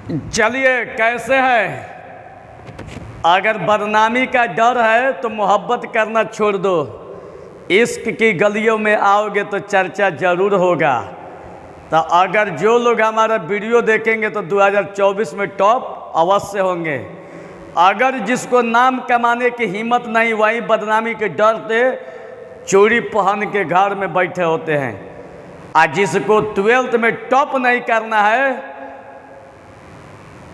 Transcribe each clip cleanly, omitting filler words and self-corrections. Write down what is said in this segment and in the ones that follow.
चलिए, कैसे हैं? अगर बदनामी का डर है तो मोहब्बत करना छोड़ दो। इश्क की गलियों में आओगे तो चर्चा ज़रूर होगा। तो अगर जो लोग हमारा वीडियो देखेंगे तो 2024 में टॉप अवश्य होंगे। अगर जिसको नाम कमाने की हिम्मत नहीं, वही बदनामी के डर से चूड़ी पहन के घर में बैठे होते हैं। और जिसको 12th में टॉप नहीं करना है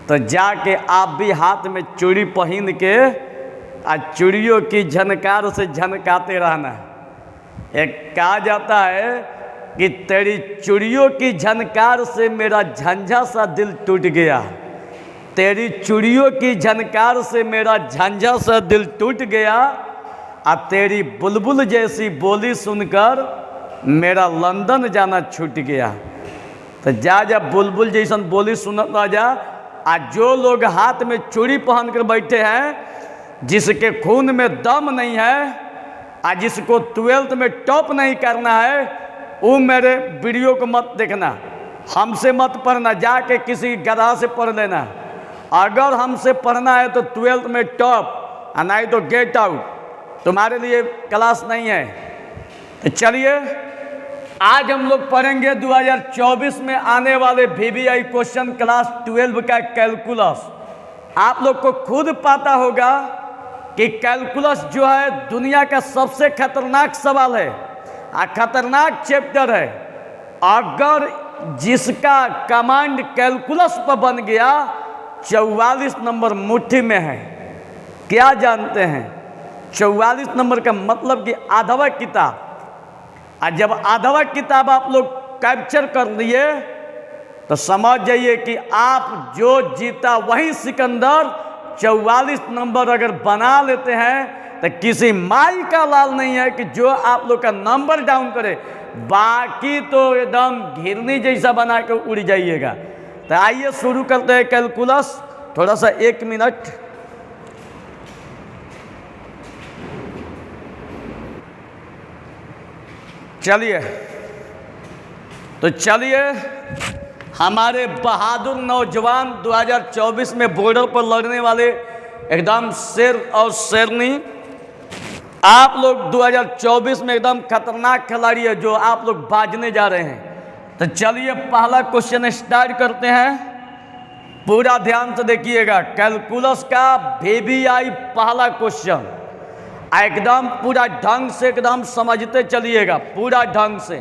तो जाके आप भी हाथ में चूड़ी पहन के और चूड़ियों की झनकार से झनकाते रहना। एक कहा जाता है कि तेरी चूड़ियों की झनकार से मेरा झंझा सा दिल टूट गया, तेरी चूड़ियों की झनकार से मेरा झंझा सा दिल टूट गया, और तेरी बुलबुल जैसी बोली सुनकर मेरा लंदन जाना छूट गया। तो जा बुलबुल जैसा बोली सुनत जा। आज जो लोग हाथ में चूड़ी पहन कर बैठे हैं, जिसके खून में दम नहीं है, आज जिसको 12th में टॉप नहीं करना है, वो मेरे वीडियो को मत देखना, हमसे मत पढ़ना, जाके किसी गधा से पढ़ लेना। अगर हमसे पढ़ना है तो 12th में टॉप, और नहीं तो गेट आउट, तुम्हारे लिए क्लास नहीं है। तो चलिए, आज हम लोग पढ़ेंगे 2024 में आने वाले VVI क्वेश्चन क्लास 12 का कैलकुलस। आप लोग को खुद पता होगा कि कैलकुलस जो है दुनिया का सबसे खतरनाक सवाल है और खतरनाक चैप्टर है। अगर जिसका कमांड कैलकुलस पर बन गया, 44 नंबर मुट्ठी में है। क्या जानते हैं 44 नंबर का मतलब? कि आधवा किताब। और जब आधवा किताब आप लोग कैप्चर कर लिए तो समझ जाइए कि आप जो जीता वही सिकंदर। 44 नंबर अगर बना लेते हैं तो किसी माई का लाल नहीं है कि जो आप लोग का नंबर डाउन करे। बाकी तो एकदम घिरनी जैसा बना के उड़ जाइएगा। तो आइए शुरू करते हैं कैलकुलस। थोड़ा सा 1 मिनट। चलिए, तो चलिए, हमारे बहादुर नौजवान 2024 में बॉर्डर पर लड़ने वाले एकदम शेर और शेरनी, आप लोग 2024 में एकदम खतरनाक खिलाड़ी है जो आप लोग बाजने जा रहे हैं। तो चलिए, पहला क्वेश्चन स्टार्ट करते हैं। पूरा ध्यान से देखिएगा, कैलकुलस का VVI पहला क्वेश्चन। एकदम पूरा ढंग से एकदम समझते चलिएगा, पूरा ढंग से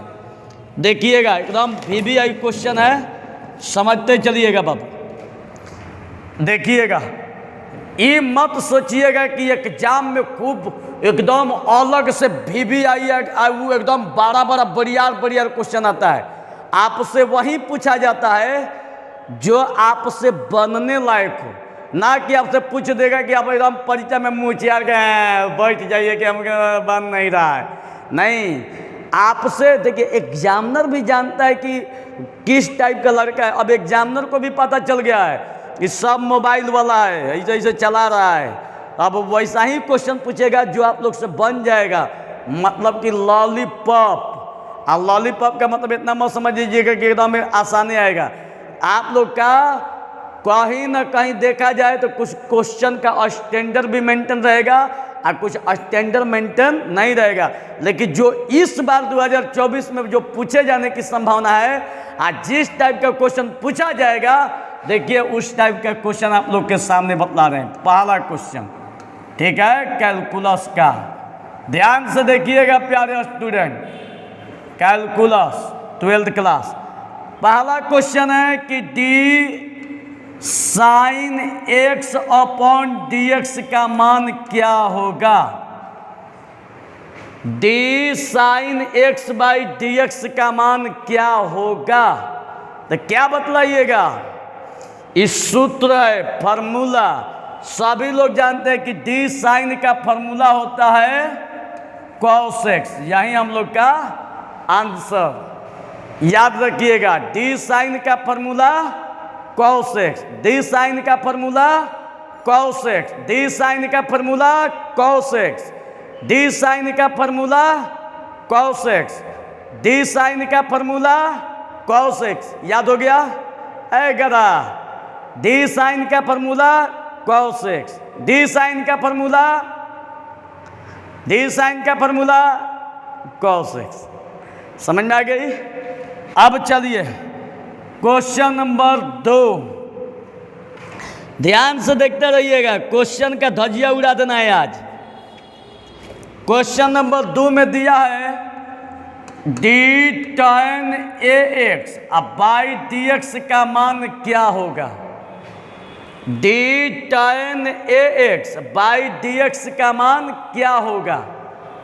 देखिएगा। एकदम VVI क्वेश्चन है, समझते चलिएगा बाबू। देखिएगा, ये मत सोचिएगा कि एग्जाम में खूब एकदम अलग से VVI वो एकदम बड़ा बड़ा बढ़ियार क्वेश्चन आता है। आपसे वही पूछा जाता है जो आपसे बनने लायक हो, ना कि आपसे पूछ देगा कि आप एकदम परीक्षा में मुँह चियार के बैठ जाइए कि हमको बन नहीं रहा है। नहीं, आपसे देखिए, एग्जामिनर भी जानता है कि किस टाइप का लड़का है। अब एग्जामिनर को भी पता चल गया है कि सब मोबाइल वाला है, ऐसे ऐसे चला रहा है। अब वैसा ही क्वेश्चन पूछेगा जो आप लोग से बन जाएगा। मतलब कि लॉलीपॉप। और लॉलीपॉप का मतलब इतना मत समझ लीजिएगा कि एकदम आसानी आएगा। आप लोग का कहीं ना कहीं देखा जाए तो कुछ क्वेश्चन का स्टैंडर्ड भी मेंटेन रहेगा और कुछ स्टैंडर्ड मेंटेन नहीं रहेगा। लेकिन जो इस बार 2024 में जो पूछे जाने की संभावना है, और जिस टाइप का क्वेश्चन पूछा जाएगा, देखिए उस टाइप का क्वेश्चन आप लोग के सामने बतला रहे हैं। पहला क्वेश्चन, ठीक है, कैलकुलस का। ध्यान से देखिएगा प्यारे स्टूडेंट, कैलकुलस 12th क्लास। पहला क्वेश्चन है कि D sin x upon dx का मान क्या होगा? D sin x by dx का मान क्या होगा? तो क्या बतलाइएगा? इस सूत्र है, फॉर्मूला सभी लोग जानते हैं कि D sin का फॉर्मूला होता है cos x। यही हम लोग का आंसर। याद रखिएगा, D sin का formula cos x, D sin का formula cos x, D sin का formula cos x, D sin का formula cos x, D sin का फॉर्मूला cos x। याद हो गया? गधा डी साइन का formula cos x, D sine का फॉर्मूला cos x। समझ में आ गई? अब चलिए क्वेश्चन नंबर 2, ध्यान से देखते रहिएगा, क्वेश्चन का धजिया उड़ा देना है आज। क्वेश्चन नंबर 2 में दिया है डी tan ax, अब बाई dx का मान क्या होगा? D tan ax by dx का मान क्या होगा?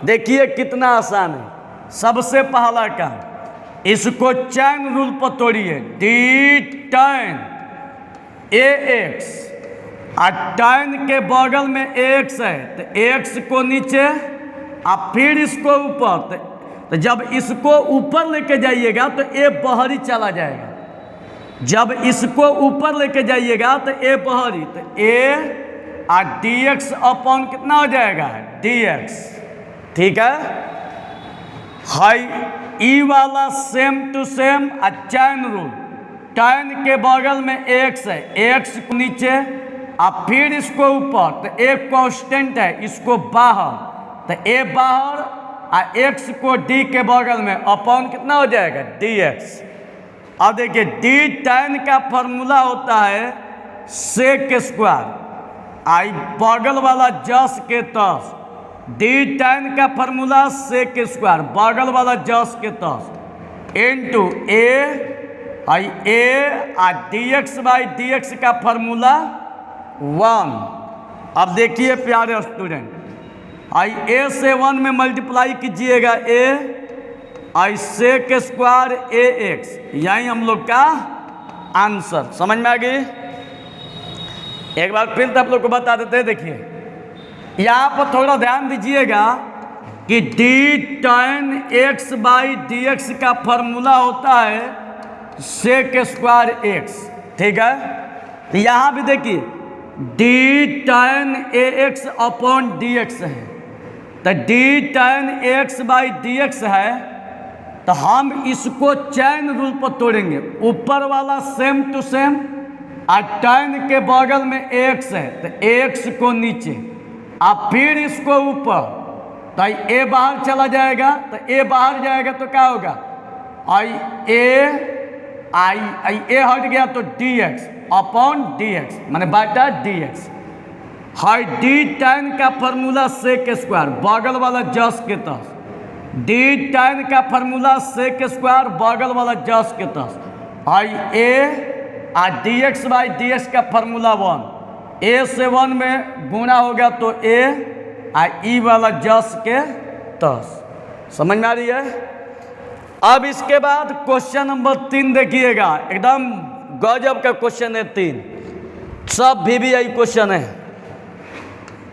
देखिए कितना आसान है। सबसे पहला काम, इसको चैन रूल पर तोड़िए। डी tan ax, और tan के बगल में ax है तो ax को नीचे, अब फिर इसको ऊपर, तो जब इसको ऊपर लेके जाइएगा तो a बाहरी चला जाएगा। जब इसको ऊपर लेके जाइएगा तो a बाहरी, तो a और dx अपॉन कितना हो जाएगा? dx। ठीक है, हाई ई वाला same to same chain rule, tan के बगल में x है, x को नीचे, अब फिर इसको ऊपर, तो a कांस्टेंट है, इसको बाहर, तो a बाहर और x को d के बगल में अपॉन कितना हो जाएगा? dx। अब देखिए डी tan का फॉर्मूला होता है सेक स्क्वायर, आई बगल वाला जस के तस, डी tan का फॉर्मूला सेक स्क्वायर बगल वाला जस के तस इनटू a, आई a और dx बाई dx का फॉर्मूला 1। अब देखिए प्यारे स्टूडेंट, आई a से 1 में मल्टीप्लाई कीजिएगा a, आई सेक स्क्वायर ax, यही हम लोग का आंसर। समझ में आ गई? एक बार फिर तो आप लोग को बता देते हैं। देखिए यहाँ पर थोड़ा ध्यान दीजिएगा कि D tan x by dx का फॉर्मूला होता है सेक स्क्वायर x। ठीक है, तो यहाँ भी देखिए D tan ax upon dx है, तो D tan x by dx है, तो हम इसको चैन रूल पर तोड़ेंगे। ऊपर वाला सेम टू सेम, और tan के बगल में x है तो x को नीचे, अब फिर इसको ऊपर, तो a बाहर चला जाएगा, तो a बाहर जाएगा तो क्या होगा? आई a हट गया तो dx अपॉन dx, माने बाटा dx। हाई डी tan का फॉर्मूला सेक स्क्वायर बगल वाला जस के तस, डी tan का फॉर्मूला सेक स्क्वायर बगल वाला जस के तस, आई a और dx बाई dx का फॉर्मूला 1, a से 1 में गुणा होगा तो a और ई वाला जस के तस। समझ में आ रही है? अब इसके बाद क्वेश्चन नंबर 3 देखिएगा, एकदम गजब का क्वेश्चन है 3, सब VBI क्वेश्चन है।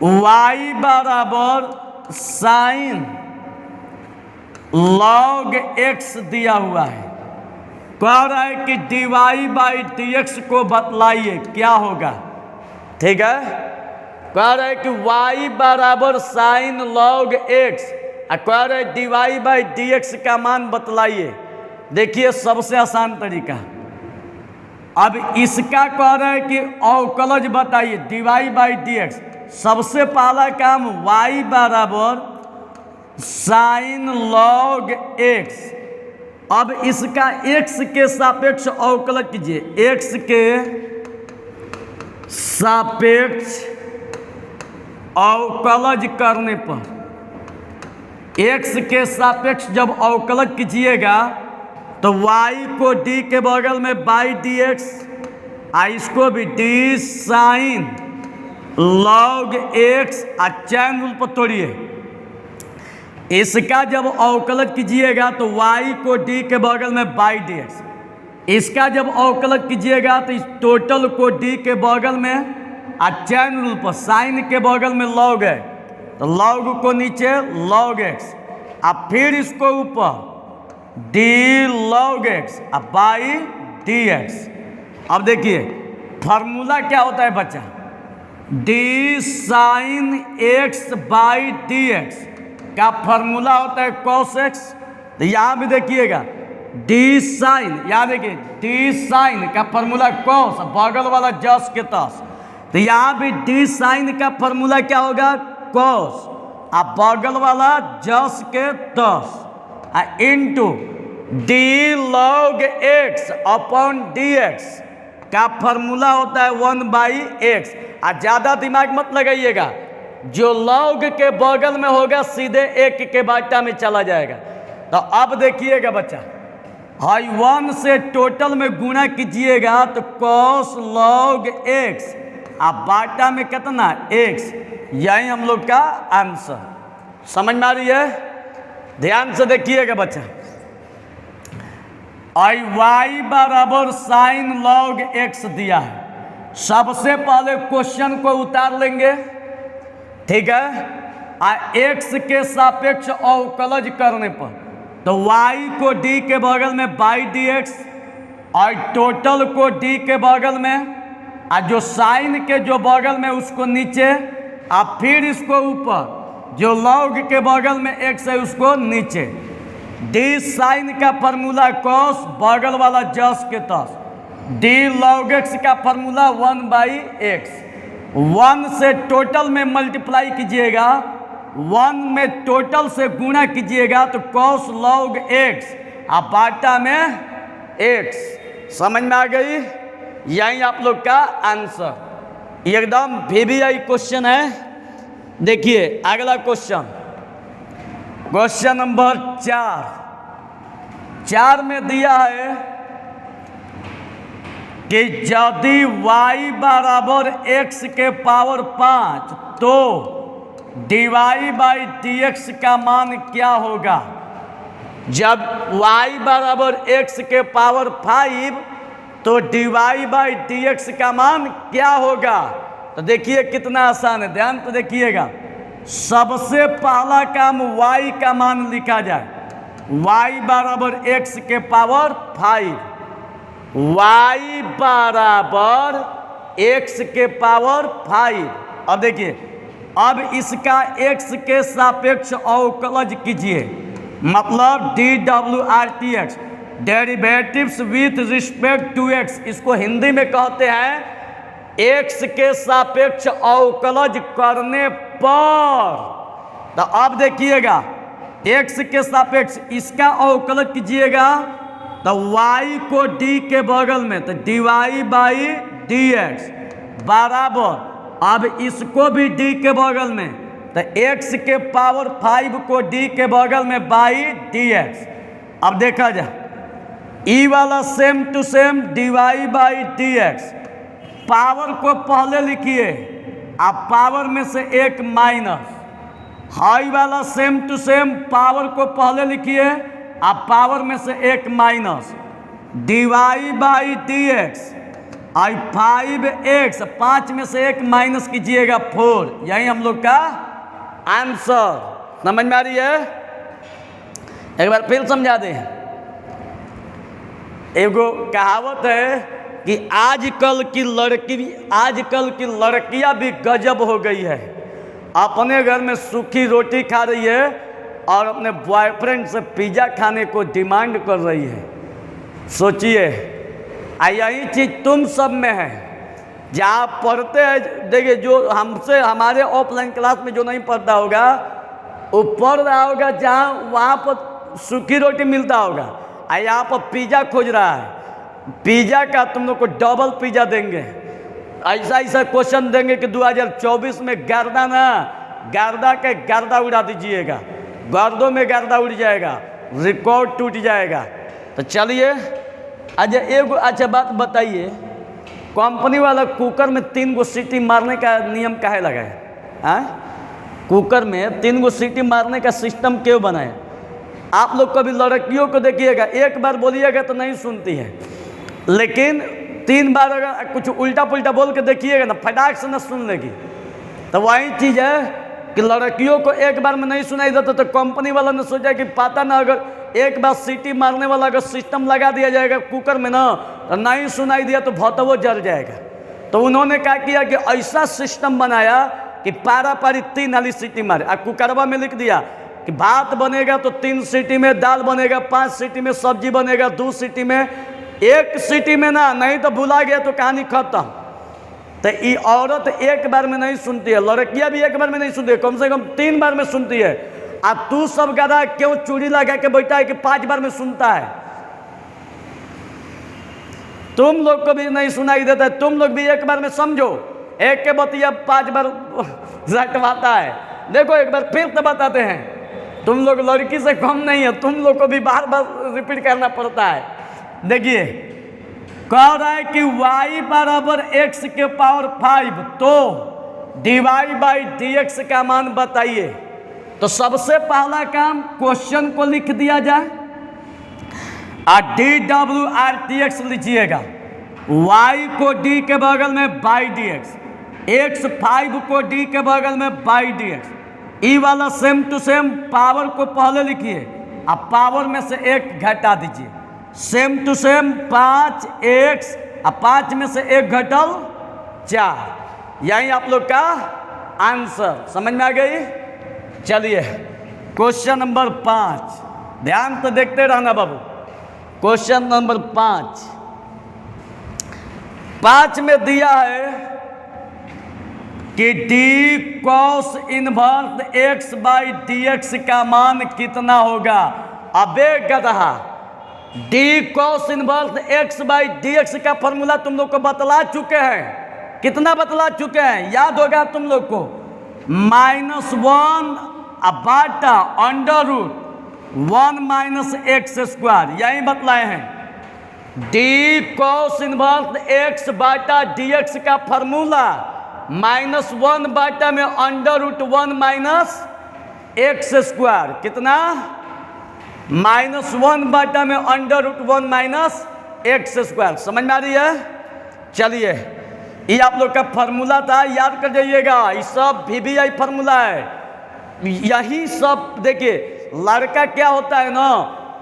y बराबर साइन log x दिया हुआ है, कह रहा है कि dy बाई dx को बतलाइए क्या होगा। ठीक है, कह रहा है कि y बराबर साइन log x, और कह रहा है dy बाई dx का मान बतलाइए। देखिए सबसे आसान तरीका, अब इसका कह रहा है कि अवकलज बताइए dy बाई dx। सबसे पहला काम y बराबर साइन log x, अब इसका x के सापेक्ष अवकलज कीजिए। x के सापेक्ष अवकलज करने पर, x के सापेक्ष जब अवकलज कीजिएगा तो y को d के बगल में बाई dx, इसको भी d sine log x, chain rule पर तोड़िए। इसका जब अवकलज कीजिएगा तो y को d के बगल में बाई dx, इसका जब अवकलज कीजिएगा तो इस टोटल को d के बगल में, चैन रूल पर साइन के बगल में log है तो log को नीचे log x, अब फिर इसको ऊपर d log x by dx। अब देखिए फार्मूला क्या होता है बच्चा, d sine x by dx का फार्मूला होता है cos x। तो यहाँ भी देखिएगा डी साइन, याद देखिए डी साइन का फॉर्मूला कॉस, बगल वाला जस के तस, तो यहाँ भी डी साइन का फॉर्मूला क्या होगा कॉस, अब बगल वाला जस के तस, into D log x upon D X का फॉर्मूला होता है 1/x। ज़्यादा दिमाग मत लगाइएगा, जो लॉग के बगल में होगा सीधे एक के बाटा में चला जाएगा। तो अब देखिएगा बच्चा, हाई 1 से टोटल में गुणा कीजिएगा तो कॉस लॉग एक्स, अब बाटा में कितना x, यही हम लोग का आंसर। समझ में आ रही है? ध्यान से देखिएगा बच्चा, आई वाई बराबर साइन लॉग एक्स दिया है। सबसे पहले क्वेश्चन को उतार लेंगे, ठीक है। एक्स के सापेक्ष अवकलज करने पर तो y को d के बगल में बाई डी एक्स और टोटल को d के बगल में, और जो साइन के जो बगल में उसको नीचे, और फिर इसको ऊपर, जो लॉग के बगल में x है उसको नीचे। डी साइन का फॉर्मूला कॉस, बगल वाला जस के तस, डी लॉग एक्स का फॉर्मूला 1/x। 1 से टोटल में मल्टीप्लाई कीजिएगा, 1 में टोटल से गुणा कीजिएगा तो कॉस लॉग एक्स, अब बाटा में x। समझ में आ गई? यही आप लोग का आंसर, एकदम VBI क्वेश्चन है। देखिए अगला क्वेश्चन, क्वेश्चन नंबर 4 में दिया है कि यदि y बराबर x के पावर 5 तो dy/dx का मान क्या होगा। जब y बराबर x के पावर 5 तो dy/dx का मान क्या होगा। तो देखिए कितना आसान है, ध्यान तो देखिएगा। सबसे पहला काम y का मान लिखा जाए, y बराबर x के पावर 5, y बराबर x के पावर 5। अब देखिए, अब इसका x के सापेक्ष अवकलज कीजिए, मतलब DWRTX, derivatives with respect to x। इसको हिंदी में कहते हैं x के सापेक्ष अवकलज करने पर। तो अब देखिएगा, x के सापेक्ष इसका अवकलज कीजिएगा तो y को d के बगल में तो dy/dx बराबर, अब इसको भी d के बगल में तो x के पावर 5 को d के बगल में बाई dx। अब देखा जाए, ई वाला same to same dy/dx, power को पहले लिखिए, अब पावर में से एक माइनस, हाई वाला सेम टू सेम, पावर को पहले लिखिए, अब पावर में से एक माइनस, dy/dx आई 5x, 5 में से एक माइनस कीजिएगा 4, यही हम लोग का आंसर। समझ में आ रही है? एक बार फिर समझा दें। एगो कहावत है कि आजकल की लड़कियां भी गजब हो गई है, अपने घर में सूखी रोटी खा रही है और अपने बॉयफ्रेंड से पिज़्ज़ा खाने को डिमांड कर रही है। सोचिए, यही चीज़ तुम सब में है। जहाँ पढ़ते हैं, देखिए जो हमसे हमारे ऑफलाइन क्लास में जो नहीं पढ़ता होगा वो पढ़ रहा होगा, जहाँ वहाँ पर सूखी रोटी मिलता होगा, यहाँ पर पिज़्ज़ा खोज रहा है। पिज़्ज़ा का तुम लोग को डबल पिज़्ज़ा देंगे, ऐसा क्वेश्चन देंगे कि 2024 में गर्दा के गर्दा उड़ा दीजिएगा, गर्दों में गर्दा उड़ जाएगा, रिकॉर्ड टूट जाएगा। तो चलिए, अच्छा बात बताइए, कंपनी वाला कुकर में 3 गो सीटी मारने का नियम काहे लगाए? कुकर में 3 गो सीटी मारने का सिस्टम क्यों बनाए? आप लोग कभी लड़कियों को देखिएगा, एक बार बोलिएगा तो नहीं सुनती है, लेकिन 3 बार अगर कुछ उल्टा पुल्टा बोल के देखिएगा ना, फटाक से ना सुन लेगी। तो वही चीज़ है कि लड़कियों को एक बार में नहीं सुनाई देता, तो कंपनी वाला ने सोचा कि पता ना, अगर एक बार सीटी मारने वाला अगर सिस्टम लगा दिया जाएगा कुकर में ना, तो नहीं सुनाई दिया तो भतवो जल जाएगा। तो उन्होंने क्या किया कि ऐसा सिस्टम बनाया कि पारा पारी 3 हाली सीटी मारे, और कुकरवा में लिख दिया कि भात बनेगा तो 3 सीटी में दाल बनेगा, 5 सीटी में सब्जी बनेगा, 2 सीटी में, 1 सीटी में ना, नहीं तो भुला गया तो कहानी खत्म। तो ये औरत एक बार में नहीं सुनती है, लड़कियां भी एक बार में नहीं सुनती है, कम से कम 3 बार में सुनती है। और तू सब गधा क्यों चूड़ी लगा के बैठा है कि 5 बार में सुनता है? तुम लोग को भी नहीं सुनाई देता है, तुम लोग भी एक बार में समझो। एक के बतिया 5 बार रटवाता है। देखो एक बार फिर तो बताते हैं, तुम लोग लड़की से कम नहीं है, तुम लोग को भी बार बार रिपीट करना पड़ता है। देखिए कह रहा है कि y बराबर x के पावर 5, तो डिवाइड बाई dx का मान बताइए। तो सबसे पहला काम क्वेश्चन को लिख दिया जाए और dwrtx लिखिएगा, y को d के बगल में बाई dx, x 5 को d के बगल में बाई dx। ई वाला सेम टू सेम पावर को पहले लिखिए, अब पावर में से 1 घटा दीजिए। सेम टू सेम 5x, अब 5 में से 1 घटल 4, यही आप लोग का आंसर। समझ में आ गई? चलिए क्वेश्चन नंबर 5, ध्यान तो देखते रहना बाबू। क्वेश्चन नंबर 5 में दिया है कि d cos इनवर्स x बाई dx का मान कितना होगा। अबे गधा, d cos इनवर्स x बाई dx का फॉर्मूला तुम लोग को बतला चुके हैं। कितना बतला चुके हैं? याद होगा तुम लोग को, -1 बाटा under root 1 minus x square, यही बतलाए हैं। d cos इनवर्स x बाटा dx का फॉर्मूला -1 बाटा में under root 1 minus x square, कितना? -1 बाटा में under root 1 minus x square. समझ में आ रही है? चलिए ये आप लोग का फॉर्मूला था, याद कर जाइएगा। ये सब VBI फॉर्मूला है। यही सब देखिए, लड़का क्या होता है ना,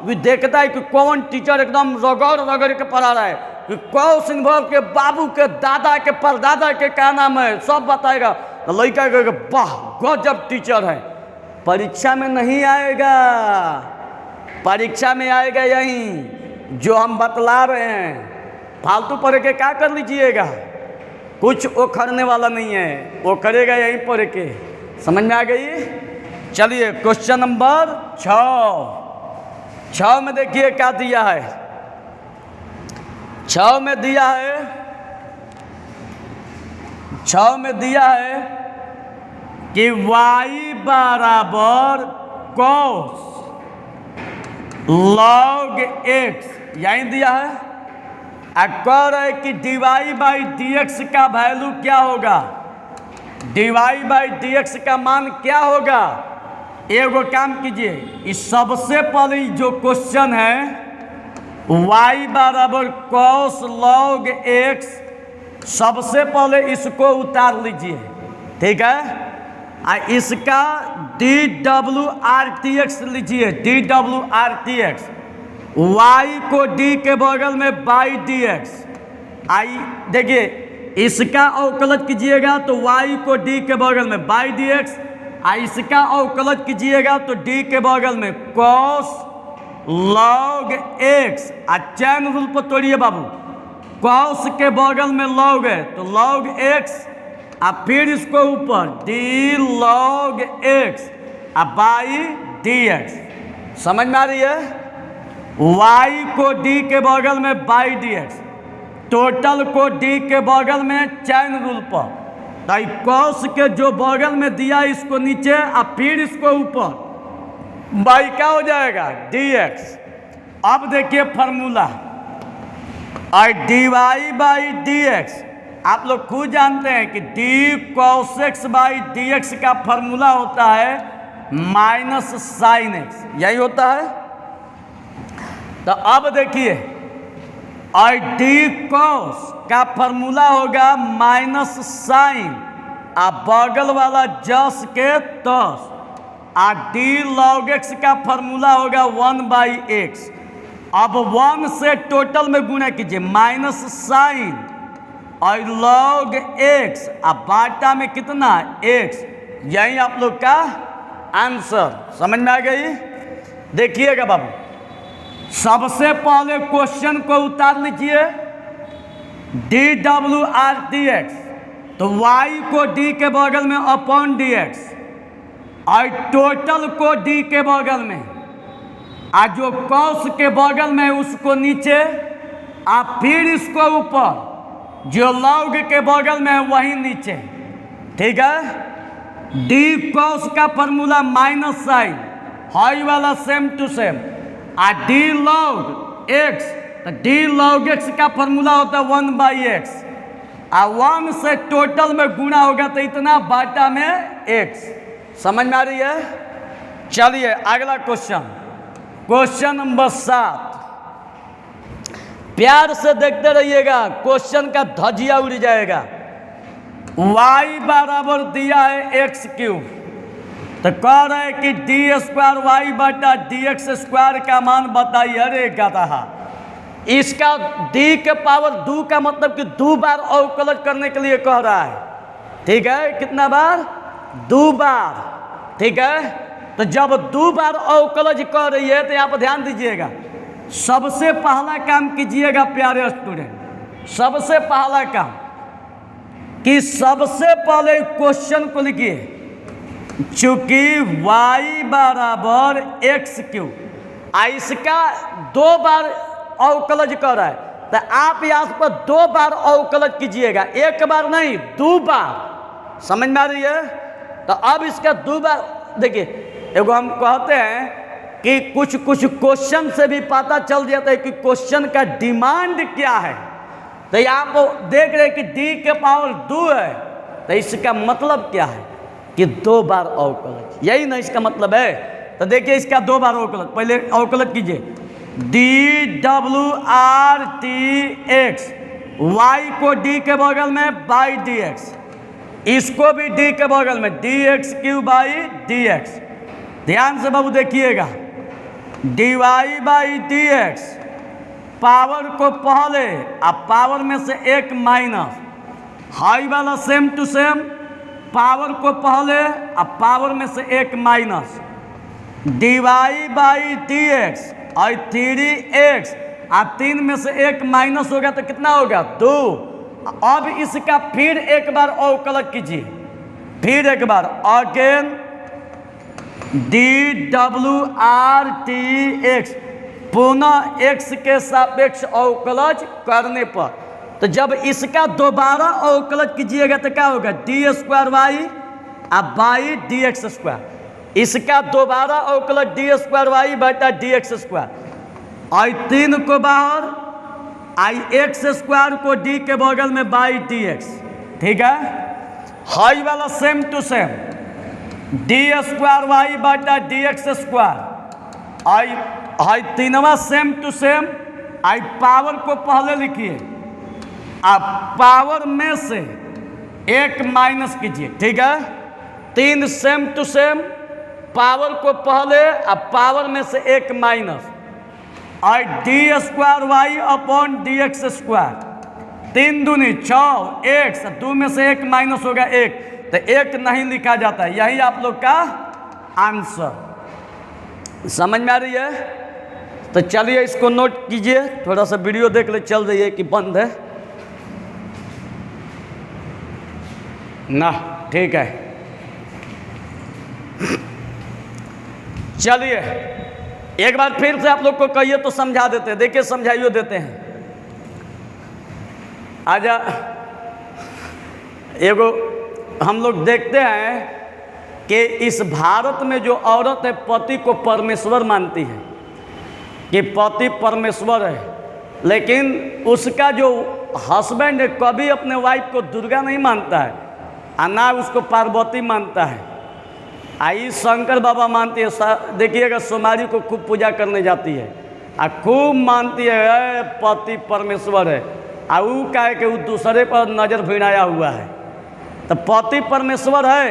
वो देखता है कि कौन टीचर एकदम रगड़ रगड़ के पढ़ा रहा है, कि cos इनवर्स के बाबू के दादा के परदादा के क्या नाम है, सब बताएगा। तो लड़का कहेगा वाह गजब टीचर है। परीक्षा में नहीं आएगा, परीक्षा में आएगा यही जो हम बतला रहे हैं। फालतू पढ़ के क्या कर लीजिएगा, कुछ उखड़ने वाला नहीं है, उखड़ेगा यहीं पढ़ के। समझ में आ गई? चलिए क्वेश्चन नंबर 6 में देखिए क्या दिया है। 6 में दिया है कि y बराबर cos log x, यही दिया है। अब कह रहे हैं कि dy बाई dx का वैल्यू क्या होगा, dy बाई dx का मान क्या होगा। एगो काम कीजिए, इस सबसे पहले जो क्वेश्चन है y बराबर cos log x, सबसे पहले इसको उतार लीजिए, ठीक है। इसका dwrtx लीजिए, dwrtx, y को d के बगल में बाई dx। आई देखिए इसका अवकलज कीजिएगा तो y को d के बगल में बाई dx, इसका अवकलज कीजिएगा तो d के बगल में cos log x। Chain rule पर तोड़िए बाबू, cos के बगल में log है तो log x, फिर इसको ऊपर d log x by dx। समझ में आ रही है? y को d के बगल में बाई dx, टोटल को d के बगल में चैन रूल पर, ताकि cos के जो बगल में दिया इसको नीचे फिर इसको ऊपर, बाई क्या हो जाएगा dx। अब देखिए फार्मूला, और dy बाई dx आप लोग खुद जानते हैं कि d cos x by dx का फार्मूला होता है माइनस साइन x, यही होता है। तो अब देखिए, और d cos का फार्मूला होगा माइनस साइन, बगल वाला जस के तस, d log x का फार्मूला होगा 1 बाई एक्स। अब 1 से टोटल में गुणा कीजिए, माइनस साइन और log x, बाटा में कितना x, यही आप लोग का आंसर। समझ में आ गई? देखिएगा बाबू, सबसे पहले क्वेश्चन को उतार लीजिए, DWR/dx, तो y को d के बगल में अपॉन dx, और टोटल को d के बगल में, और जो कौस के बगल में उसको नीचे, और फिर इसको ऊपर, जो लॉग के बगल में है वही नीचे। ठीक है? d कौस का फॉर्मूला माइनस साइन, हाई वाला सेम टू सेम, और d लॉग x, तो d लॉग x का फॉर्मूला होता है 1/x, और 1 से टोटल में गुणा होगा तो इतना बाटा में x। समझ में आ रही है? चलिए अगला क्वेश्चन, क्वेश्चन नंबर 7। प्यार से देखते रहिएगा, क्वेश्चन का धजिया उड़ जाएगा। y बराबर दिया है x3, तो कह रहा है कि d² y dx स्क्वायर का मान बताइए। अरे गधा, इसका d के पावर 2 का मतलब कि 2 बार अवकलज करने के लिए कह रहा है। ठीक है? कितना बार? 2 बार। ठीक है? तो जब 2 बार अवकलज कर रही है तो आप ध्यान दीजिएगा, सबसे पहला काम कीजिएगा प्यारे स्टूडेंट, सबसे पहला काम कि सबसे पहले क्वेश्चन को लिखिए, चूंकि y बराबर x3, इसका 2 बार अवकलज कर रहा है, तो आप यहाँ पर 2 बार अवकलज कीजिएगा, 1 बार नहीं 2 बार। समझ में आ रही है? तो अब इसका 2 बार देखिए, एगो हम कहते हैं कि कुछ क्वेश्चन से भी पता चल जाता है कि क्वेश्चन का डिमांड क्या है। तो यहाँ पर देख रहे हैं कि d के पावर 2 है, तो इसका मतलब क्या है कि 2 बार अवकलज, यही ना इसका मतलब है। तो देखिए इसका 2 बार अवकलज, पहले अवकलज कीजिए, DWR/dx, y को d के बगल में बाई dx, इसको भी d के बगल में dx3/dx। ध्यान से बाबू देखिएगा, dy/dx, पावर को पहले, अब पावर में से 1 माइनस, हाई वाला सेम टू सेम, पावर को पहले, अब पावर में से 1 माइनस, dy/dx और 3x, अब 3 में से 1 माइनस होगा तो कितना होगा? 2। अब इसका फिर एक बार अवकलज कीजिए, फिर एक बार अगेन DWR/dx, पुनः x के सापेक्ष अवकलज करने पर, तो जब इसका दोबारा अवकलज कीजिएगा तो क्या होगा? d² अब बाई dx², इसका दोबारा अवकलज d² dx², और 3 को बाहर, x² को d के बगल में बाई dx। ठीक है? हाई वाला same to same, d² dx², I 3वां same to same, I power को पहले लिखिए, अब पावर में से 1 माइनस कीजिए। ठीक है? 3 सेम टू सेम, पावर को पहले, अब पावर में से 1 माइनस, और d² अपॉन dx², 3 दूनी 6, x, 2 में से 1 माइनस होगा 1, तो 1 नहीं लिखा जाता है। यही आप लोग का आंसर। समझ में आ रही है? तो चलिए इसको नोट कीजिए, थोड़ा सा वीडियो देख ले, चल रही है कि बंद है ना? ठीक है, चलिए एक बार फिर से आप लोग को कहिए तो समझा देते हैं। देखिए समझाइए देते हैं। आजा, एगो हम लोग देखते हैं कि इस भारत में जो औरत है पति को परमेश्वर मानती है, कि पति परमेश्वर है, लेकिन उसका जो हस्बैंड है कभी अपने वाइफ को दुर्गा नहीं मानता है, और ना उसको पार्वती मानता है। आई शंकर बाबा मानती है, देखिएगा सोमवारी को खूब पूजा करने जाती है, और खूब मानती है पति परमेश्वर है, और वो क्या है कि वो दूसरे पर नज़र भिड़ाया हुआ है। तो पति परमेश्वर है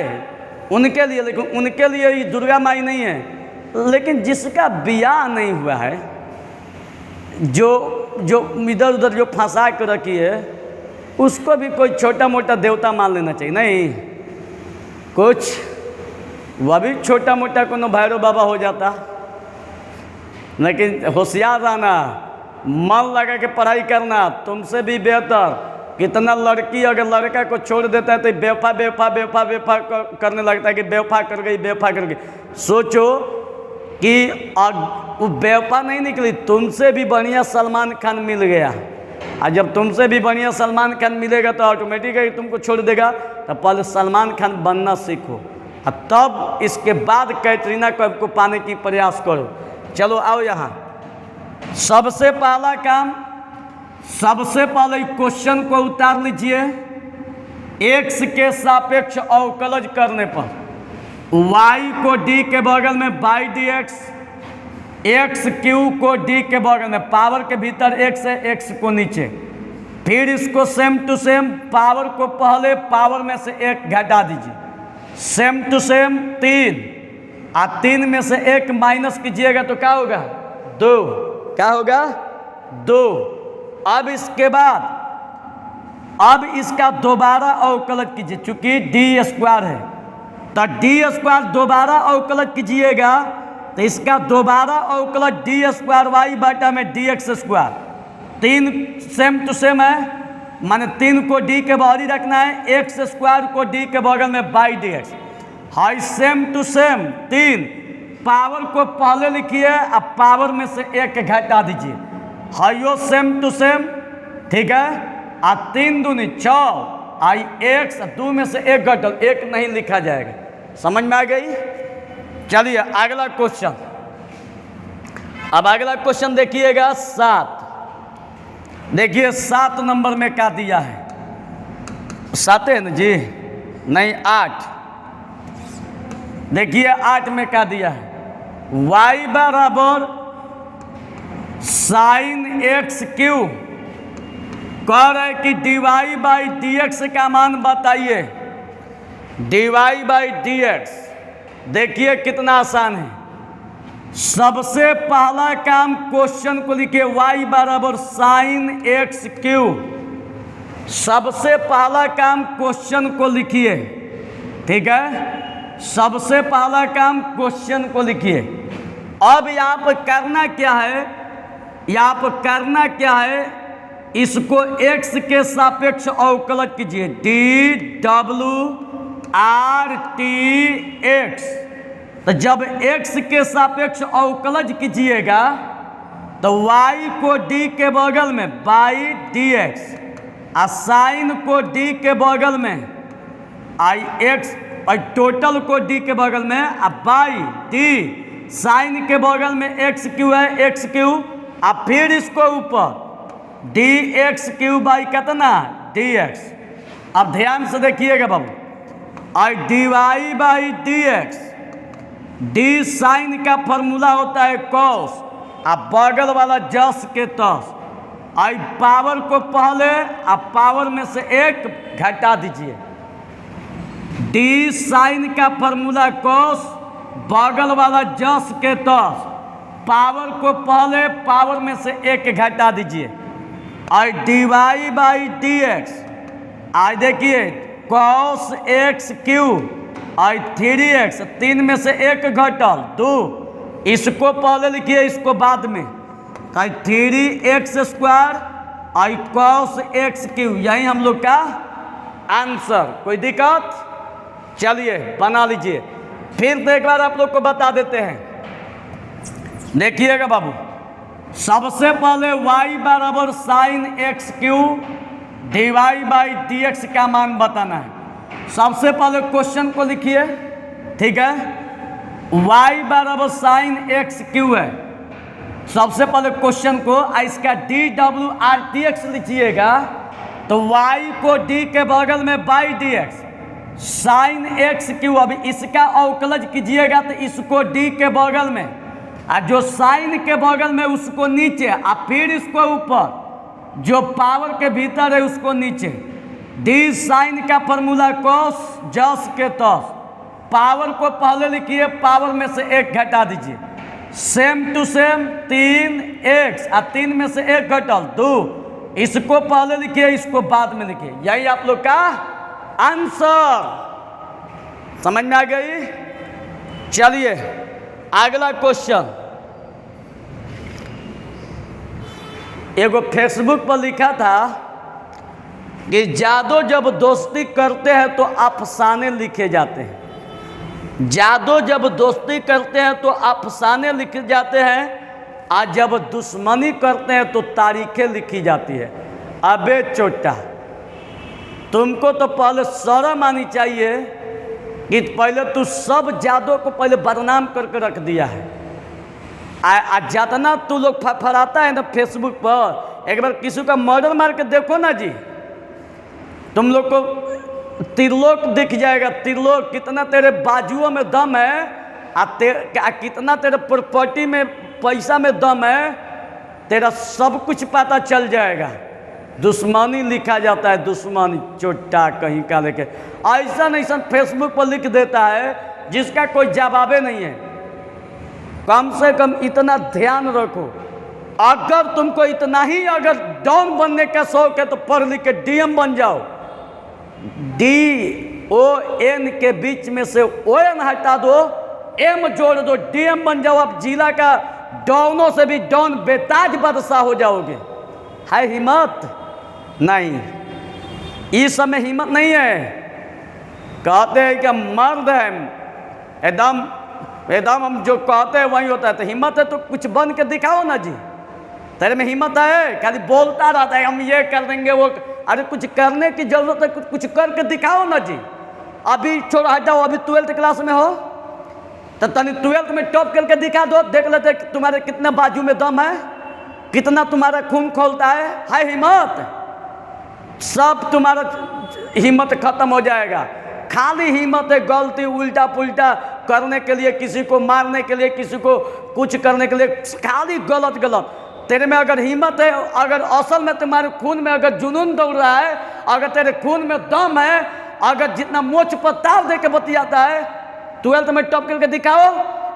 उनके लिए, लेकिन उनके लिए ये दुर्गा माई नहीं है। लेकिन जिसका बियाह नहीं हुआ है, जो इधर उधर जो फंसा कर रखी है, उसको भी कोई छोटा मोटा देवता मान लेना चाहिए। नहीं, कुछ वह भी छोटा मोटा कोनो भैरव बाबा हो जाता, लेकिन होशियार रहना, मन लगा के पढ़ाई करना। तुमसे भी बेहतर कितना लड़की अगर लड़का को छोड़ देता है तो बेवफा बेवफा बेवफा बेवफा करने लगता है कि बेवफा कर गई बेवफा कर गई। सोचो कि वो बेवफा नहीं निकली, तुमसे भी बढ़िया सलमान खान मिल गया, और जब तुमसे भी बढ़िया सलमान खान मिलेगा तो ऑटोमेटिकली तुमको छोड़ देगा। तो पहले सलमान खान बनना सीखो और तब इसके बाद कैटरीना कैफ को पाने की प्रयास करो। चलो आओ यहाँ। सबसे पहला काम, सबसे पहले क्वेश्चन को उतार लीजिए। एक्स के सापेक्ष अवकलज करने पर y को d के बगल में by D x, x Q को d के बगल में, पावर के भीतर x है, x को नीचे, फिर इसको सेम टू सेम पावर को पहले पावर में से एक घटा दीजिए, सेम टू सेम 3, और 3 में से एक माइनस कीजिएगा तो क्या होगा 2, क्या होगा 2। अब इसके बाद अब इसका दोबारा अवकलज कीजिए, चूंकि डी स्क्वायर है तो डी स्क्वायर दोबारा अवकलज कीजिएगा तो इसका दोबारा अवकलज डी स्क्वायर वाई बटा में D X square, 3 same to same है, माने 3 को डी के बाहर ही रखना है, एक्स स्क्वायर को डी के बगल में बाई डी एक्स। हाई सेम टू सेम 3, पावर को पहले लिखिए, अब पावर में से एक घटा दीजिए, हाइयो सेम टू सेम, ठीक है। और 3 दूनी 6, आई एक्स 2 में से एक घटल, एक नहीं लिखा जाएगा। समझ में आ गई? चलिए अगला क्वेश्चन। अब अगला क्वेश्चन देखिएगा 7। देखिए 7 नंबर में क्या दिया है, 7 है ना जी, नहीं 8। देखिए 8 में क्या दिया है, y बराबर साइन एक्स क्यू, कह रहे कि D Y by D X का मान बताइए, D Y by D X. देखिए कितना आसान है। सबसे पहला काम क्वेश्चन को लिखिए, y बराबर साइन एक्स क्यू। सबसे पहला काम क्वेश्चन को लिखिए, ठीक है, सबसे पहला काम क्वेश्चन को लिखिए। अब यहाँ पर करना क्या है, यहाँ पर करना क्या है, इसको x के सापेक्ष अवकलज कीजिए, D W R T x. तो जब x के सापेक्ष अवकलज कीजिएगा तो y को d के बगल में बाई डी एक्स, और साइन को d के बगल में आई एक्स, और टोटल को d के बगल में अब बाई डी, साइन के बगल में एक्स क्यू है, एक्स क्यू, अब फिर इसको ऊपर डी एक्स क्यू बाई कितना डी एक्स। अब ध्यान से देखिएगा बाबू, और D Y by D X, D sine का फॉर्मूला होता है कॉस, अब बगल वाला जस के तस, आई पावर को पहले अब पावर में से एक घटा दीजिए, डी साइन का फॉर्मूला कॉस, बगल वाला जस के तस, पावर को पहले पावर में से एक घटा दीजिए, और D Y by D X. आज देखिए कॉस एक्स क्यू और 3x, 3 में से एक घटल 2, इसको पहले लिखिए, इसको बाद में, 3x स्क्वायर और कॉस एक्स क्यू, यही हम लोग का आंसर। कोई दिक्कत? चलिए बना लीजिए। फिर तो एक बार आप लोग को बता देते हैं, देखिएगा बाबू। सबसे पहले y बराबर sine X cube D Y by D X का मान बताना है। सबसे पहले क्वेश्चन को लिखिए, ठीक है, y बराबर साइन एक्स क्यू है। सबसे पहले क्वेश्चन को इसका D W R T x लिखिएगा तो y को d के बगल में by D x, sign X Q. अभी इसका अवकलज कीजिएगा तो इसको d के बगल में, और जो साइन के बगल में उसको नीचे, और फिर इसको ऊपर, जो पावर के भीतर है उसको नीचे। डी साइन का फॉर्मूला कॉस जस के तस, पावर को पहले लिखिए, पावर में से एक घटा दीजिए, सेम टू सेम 3x, और 3 में से एक घटल 2, इसको पहले लिखिए, इसको बाद में लिखिए। यही आप लोग का आंसर। समझ में आ गई? चलिए अगला क्वेश्चन। एगो फेसबुक पर लिखा था कि जादू जब दोस्ती करते हैं तो अफसाने लिखे जाते हैं। जादू जब दोस्ती करते हैं तो अफसाने लिखे जाते हैं, और जब दुश्मनी करते हैं तो तारीखें लिखी जाती है। अबे चोटा, तुमको तो पहले शर्म आनी चाहिए कि पहले तू सब जादू को पहले बदनाम करके रख दिया है। जितना तू लोग फड़फड़ाता है ना फेसबुक पर, एक बार किसी का मर्डर मार के देखो ना जी, तुम लोग को त्रिलोक दिख जाएगा। त्रिलोक, कितना तेरे बाजुओं में दम है, कितना तेरे प्रॉपर्टी में पैसा में दम है, तेरा सब कुछ पता चल जाएगा। दुश्मनी लिखा जाता है, दुश्मनी चोटा कहीं का लेके ऐसा फेसबुक पर लिख देता है जिसका कोई जवाबे नहीं है। कम से कम इतना ध्यान रखो, अगर तुमको इतना ही अगर डॉन बनने का शौक है तो पढ़ लिख के डीएम बन जाओ। DON के बीच में से ON हटा दो, M जोड़ दो, डीएम बन जाओ। अब जिला का डॉनों से भी डॉन बेताज बादशाह हो जाओगे। है हिम्मत? नहीं, इस समय हिम्मत नहीं है। कहते हैं कि मर्द है, एकदम हम जो कहते हैं वही होता है। तो हिम्मत है तो कुछ बन के दिखाओ ना जी। तेरे में हिम्मत है? खाली बोलता रहता है हम ये कर देंगे वो। अरे कुछ करने की जरूरत है, कुछ करके दिखाओ ना जी। अभी छोड़ा हटाओ, अभी 12th क्लास में हो तो तनी 12th में टॉप करके दिखा दो, देख लेते तुम्हारे कितने बाजू में दम है, कितना तुम्हारा खून खोलता है हिम्मत। सब तुम्हारा हिम्मत खत्म हो जाएगा। खाली हिम्मत है गलती उल्टा पुल्टा करने के लिए, किसी को मारने के लिए, किसी को कुछ करने के लिए, खाली गलत। तेरे में अगर हिम्मत है, अगर असल में तुम्हारे खून में अगर जुनून दौड़ रहा है, अगर तेरे खून में दम है, अगर जितना मोच पर ताव दे के बतियाता है, 12th में टॉप करके दिखाओ,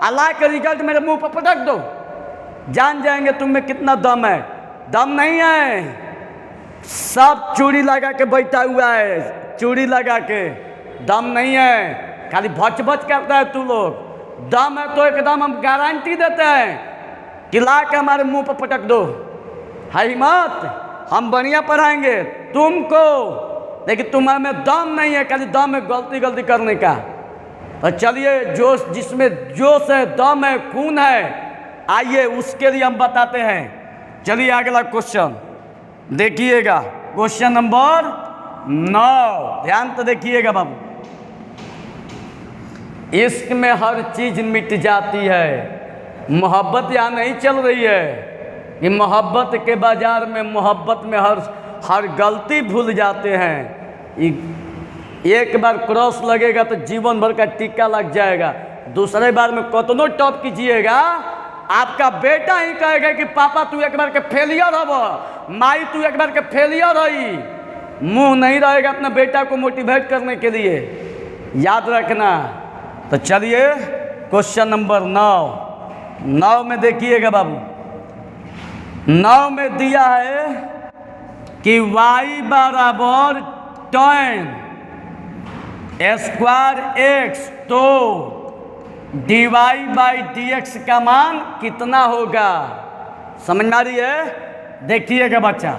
अल्लाह के रिजल्ट मेरे मुंह पर पटक दो, जान जाएंगे तुम में कितना दम है। दम नहीं है, सब चूड़ी लगा के बैठा हुआ है, चूड़ी लगा के। दम नहीं है, खाली भच करता है तू लोग। दम है तो एकदम हम गारंटी देते हैं कि ला के हमारे मुंह पर पटक दो। है हिम्मत? हम बढ़िया पढ़ाएंगे तुमको, लेकिन तुम्हारे में दम नहीं है, खाली दम है गलती करने का। तो चलिए, जोश जिसमें जोश है, दम है, खून है, आइए उसके लिए हम बताते हैं। चलिए अगला क्वेश्चन देखिएगा, क्वेश्चन नंबर 9। ध्यान तो देखिएगा बाबू। इश्क में हर चीज मिट जाती है, मोहब्बत यहाँ नहीं चल रही है कि मोहब्बत के बाजार में, मोहब्बत में हर गलती भूल जाते हैं। एक बार क्रॉस लगेगा तो जीवन भर का टीका लग जाएगा। दूसरे बार में कतनो टॉप कीजिएगा, आपका बेटा ही कहेगा कि पापा तू एक बार के फेलियर हो, माई तू एक बार के फेलियर रही। मुंह नहीं रहेगा अपने बेटा को मोटिवेट करने के लिए, याद रखना। तो चलिए क्वेश्चन नंबर 9 में देखिएगा बाबू। 9 में दिया है कि y बराबर tan स्क्वायर x, तो dy बाई dx का मान कितना होगा? समझ में आ रही है? देखिएगा बच्चा,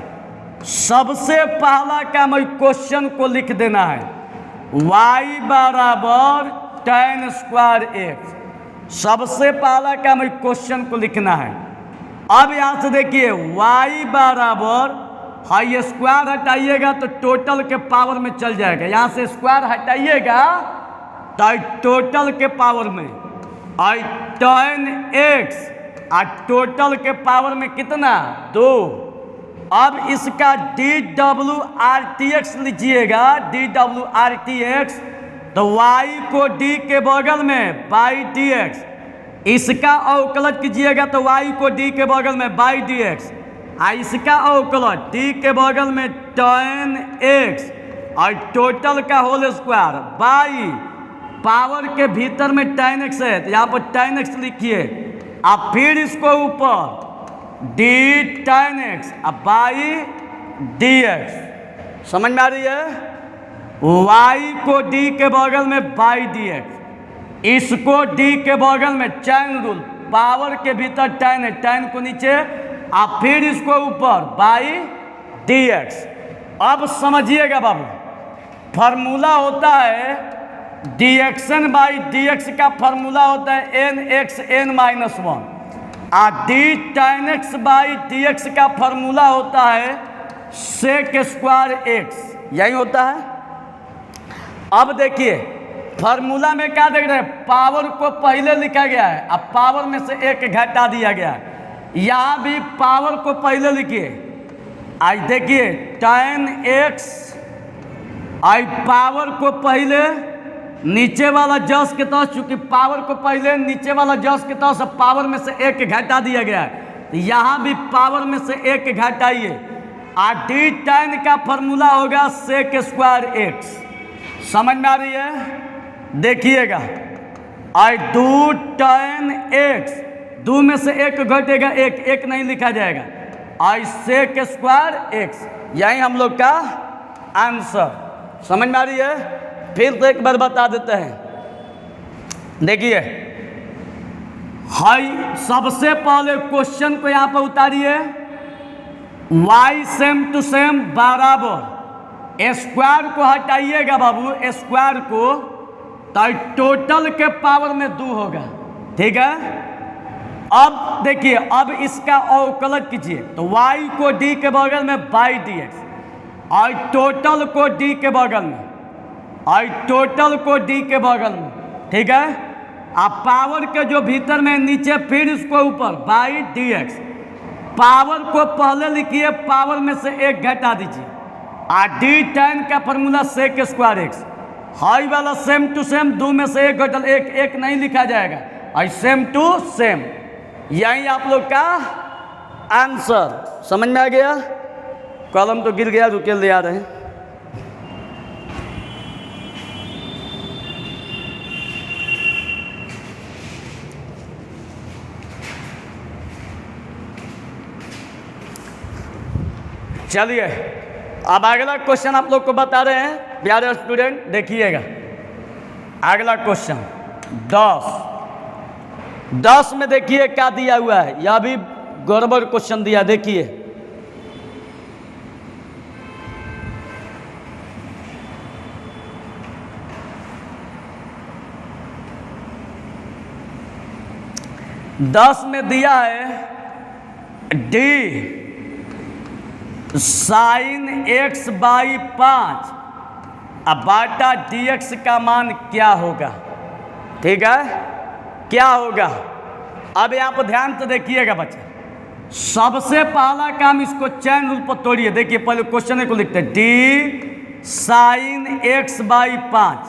सबसे पहला काम क्वेश्चन को लिख देना है, y बराबर tan स्क्वायर x। सबसे पहला काम क्वेश्चन को लिखना है। अब यहाँ से देखिए, y बराबर, हाई स्क्वायर हटाइएगा तो टोटल के पावर में चल जाएगा। यहाँ से स्क्वायर हटाइएगा तो टोटल के पावर में, और tan x और टोटल के पावर में कितना? 2। अब इसका dwrtx लीजिएगा, dwrtx, तो y को d के बगल में बाई dx, इसका अवकलज कीजिएगा तो y को d के बगल में बाई dx, इसका अवकलज d के बगल में tan x, और टोटल का होल स्क्वायर बाई पावर के भीतर में tan x है तो यहाँ पर tan x लिखिए, अब फिर इसको ऊपर d tan x by dx। समझ में आ रही है? y को d के बगल में बाई dx, इसको डी के बगल में चैन रूल, पावर के भीतर tan है, tan को नीचे और फिर इसको ऊपर बाई dx। अब समझिएगा बाबू, फार्मूला होता है dxn बाई dx का फार्मूला होता है nxn-1 और d tan x by dx का फार्मूला होता है sec स्क्वायर x, यही होता है। अब देखिए फार्मूला में क्या देख रहे हैं, पावर को पहले लिखा गया है, अब पावर में से एक घटा दिया गया है। यहाँ भी पावर को पहले लिखिए, आज देखिए tan x, आई पावर को पहले नीचे वाला जस के तहत, चूंकि पावर को पहले नीचे वाला जस के तहत सब पावर में से एक घटा दिया गया है, तो यहाँ भी पावर में से एक घटाइए और डी tan का फार्मूला होगा sec स्क्वायर x। समझ में आ रही है? देखिएगा, आई दो tan x, दो में से एक घटेगा, एक नहीं लिखा जाएगा, आई sec स्क्वायर x, यही हम लोग का आंसर। समझ में आ रही है? फिर तो एक बार बता देते हैं। देखिए हाई, सबसे पहले क्वेश्चन को यहाँ पर उतारिए, y सेम टू सेम बराबर, स्क्वायर को हटाइएगा बाबू, स्क्वायर को, तो टोटल के पावर में 2 होगा। ठीक है, अब देखिए, अब इसका अवकलन कीजिए, तो y को d के बगल में बाई dx और टोटल को d के बगल में, और टोटल को d के बगल में। ठीक है, अब पावर के जो भीतर में नीचे, फिर इसको ऊपर बाई dx। पावर को पहले लिखिए, पावर में से एक घटा दीजिए और डी tan का formula sec square x। High वाला सेम टू सेम, दो में से एक घटल एक नहीं लिखा जाएगा, और सेम टू सेम, यही आप लोग का आंसर। समझ में आ गया? कॉलम तो गिर गया, रुके ले आ रहे हैं। चलिए अब अगला क्वेश्चन आप लोग को बता रहे हैं प्यारे स्टूडेंट, देखिएगा अगला क्वेश्चन 10 में देखिए क्या दिया हुआ है, यह भी गड़बड़ क्वेश्चन दिया। देखिए दस में दिया है डी साइन x बाई 5 अब बाटा dx का मान क्या होगा। ठीक है, क्या होगा? अब यहाँ पर ध्यान से देखिएगा बच्चा, सबसे पहला काम इसको चैन रूल पर तोड़िए। देखिए पहले क्वेश्चन को लिखते हैं, डी साइन x बाई 5,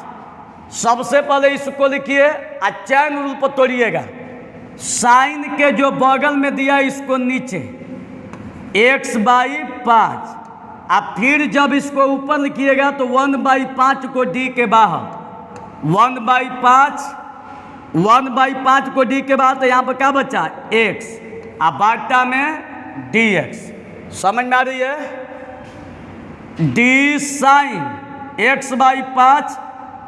सबसे पहले इसको लिखिए और चैन रूल पर तोड़िएगा। साइन के जो बगल में दिया इसको नीचे x बाई 5, अब फिर जब इसको ऊपर लिखिएगा तो 1/5 को d के बाहर, 1/5 को d के बाहर, तो यहाँ पर क्या बचा x, अब बाटा में dx। समझ में आ रही है? d साइन x बाई 5,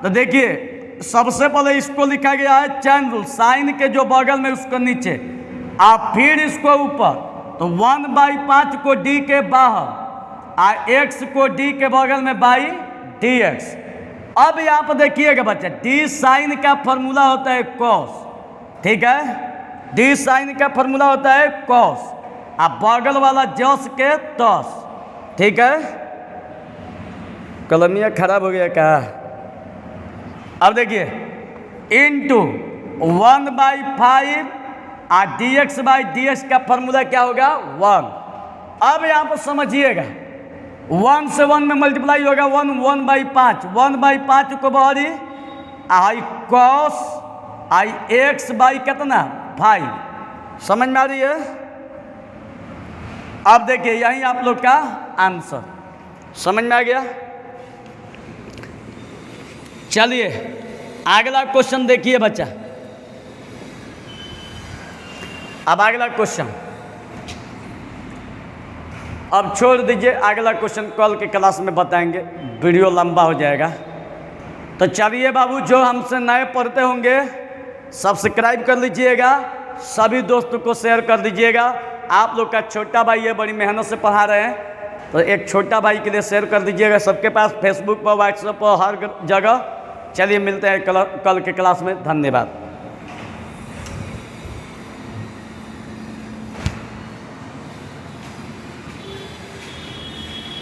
तो देखिए सबसे पहले इसको लिखा गया है चैन रूल, साइन के जो बगल में उसको नीचे, अब फिर इसको ऊपर, तो 1/5 को d के बाहर और x को d के बगल में बाई dx। अब यहाँ पर देखिएगा बच्चा, d साइन का फॉर्मूला होता है cos। ठीक है, d साइन का फॉर्मूला होता है cos, अब बगल वाला जस के तस। ठीक है, कलमिया खराब हो गया क्या? अब देखिए इंटू 1/5 और dx बाई dx का फॉर्मूला क्या होगा 1। अब यहाँ पर समझिएगा, 1 से 1 में मल्टीप्लाई होगा 1/5, 1/5 को बहरी I cos I x by कितना 5। समझ में आ रही है? अब देखिए यही आप लोग का आंसर। समझ में आ गया? चलिए अगला क्वेश्चन देखिए बच्चा। अब अगला क्वेश्चन अब छोड़ दीजिए, अगला क्वेश्चन कल के क्लास में बताएंगे, वीडियो लंबा हो जाएगा। तो चलिए बाबू, जो हमसे नए पढ़ते होंगे सब्सक्राइब कर लीजिएगा, सभी दोस्तों को शेयर कर दीजिएगा। आप लोग का छोटा भाई है, बड़ी मेहनत से पढ़ा रहे हैं, तो एक छोटा भाई के लिए शेयर कर दीजिएगा सबके पास, फेसबुक पर, व्हाट्सएप पर, हर जगह। चलिए मिलते हैं कल के क्लास में। धन्यवाद।